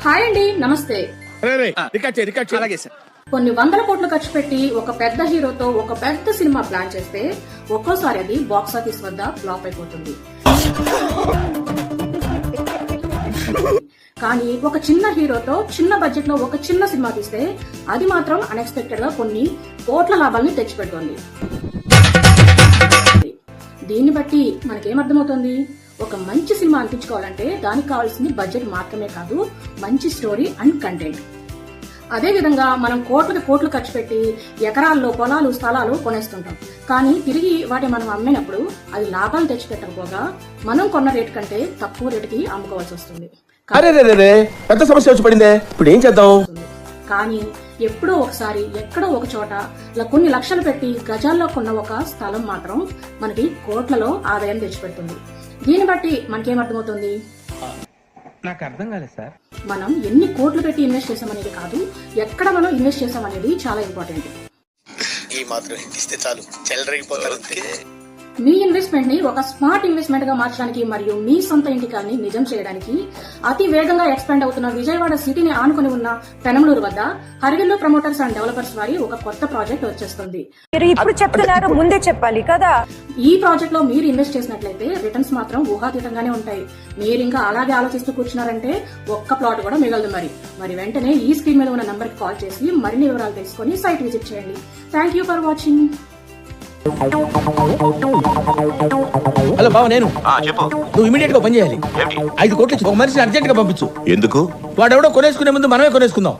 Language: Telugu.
హాయ్ అండి, నమస్తే. అలాగే సార్. కొన్ని వందల కోట్లు ఖర్చు పెట్టి ఒక పెద్ద హీరోతో ఒక పెద్ద సినిమా ప్లాన్ చేస్తే ఒక్కోసారి అది బాక్స్ ఆఫీస్ వద్ద ఫ్లాప్ అయిపోతుంది. కానీ ఒక చిన్న హీరోతో చిన్న బడ్జెట్ లో ఒక చిన్న సినిమా తీస్తే అది మాత్రం అన్ఎక్స్పెక్టెడ్ గా కొన్ని కోట్ల లాభాలను తెచ్చిపెడుతోంది. దీన్ని బట్టి మనకేమర్థమవుతుంది? ఒక మంచి సినిమా అనిపించుకోవాలంటే దానికి కావాల్సింది బడ్జెట్ మాత్రమే కాదు, మంచి స్టోరీ అండ్ కంటెంట్. అదే విధంగా మనం కోట్లు ఖర్చు పెట్టి ఎకరాల్లో పొలాలు స్థలాలు కొనేస్తుంటాం. కానీ తిరిగి వాటిని మనం అమ్మినప్పుడు అది లాభాలు తెచ్చిపెట్టకపోగా మనం కొన్న రేటు కంటే తక్కువ రేటుకి అమ్ముకోవాల్సి వస్తుంది. పెద్ద సమస్య వచ్చి పడిందే, ఇప్పుడు ఏం చేద్దాం? కానీ ఎప్పుడో ఒకసారి ఎక్కడో ఒక చోట కొన్ని లక్షలు పెట్టి గజాల్లో కొన్న ఒక స్థలం మాత్రం మనకి కోట్లలో ఆదాయం తెచ్చిపెడుతుంది. దీన్ని బట్టి మనకేమర్థమవుతుంది? నాకు అర్థం కాలేదు సార్. మనం ఎన్ని కోట్లు పెట్టి ఇన్వెస్ట్ చేసామనేది కాదు, ఎక్కడ మనం ఇన్వెస్ట్ చేసామనేది చాలా ఇంపార్టెంట్. ఈ మాత్రం ఇస్తే చాలు, చెలరేగిపోతారు. మీ ఇన్వెస్ట్మెంట్ ని ఒక స్మార్ట్ ఇన్వెస్ట్మెంట్ గా మార్చడానికి మరియు మీ సొంత ఇంటికాన్ని నిజం చేయడానికి అతి వేగంగా ఎక్స్పాండ్ అవుతున్న విజయవాడ సిటీని ఆనుకుని ఉన్న పెనమలూరు వద్ద హరివిల్లు ప్రమోటర్స్ అండ్ డెవలపర్స్ వారి ఒక కొత్త ప్రాజెక్ట్ వచ్చేస్తుంది. ఇప్పుడు చెప్తున్నారు, ముందే చెప్పాలి కదా. ఈ ప్రాజెక్ట్ లో మీరు ఇన్వెస్ట్ చేసినట్లయితే రిటర్న్స్ మాత్రం ఊహాతీతంగానే ఉంటాయి. మీరు ఇంకా అలాగే ఆలోచిస్తూ కూర్చున్నారంటే ఒక్క ప్లాట్ కూడా మిగలదు. మరి వెంటనే ఈ స్క్రీన్ మీద ఉన్న నంబర్ కి కాల్ చేసి మరిన్ని వివరాలు తెలుసుకుని సైట్ విజిట్ చేయండి. Thank you for watching. Hello బావ, నేను చెప్పు. నువ్వు ఇమీడియట్ గా పని చేయాలి. 5 కోట్లు ఇచ్చి ఒక మనిషిని అర్జెంట్ గా పంపించు. ఎందుకు? వాడెవడో కొనేసుకునే ముందు మనమే కొనేసుకుందాం.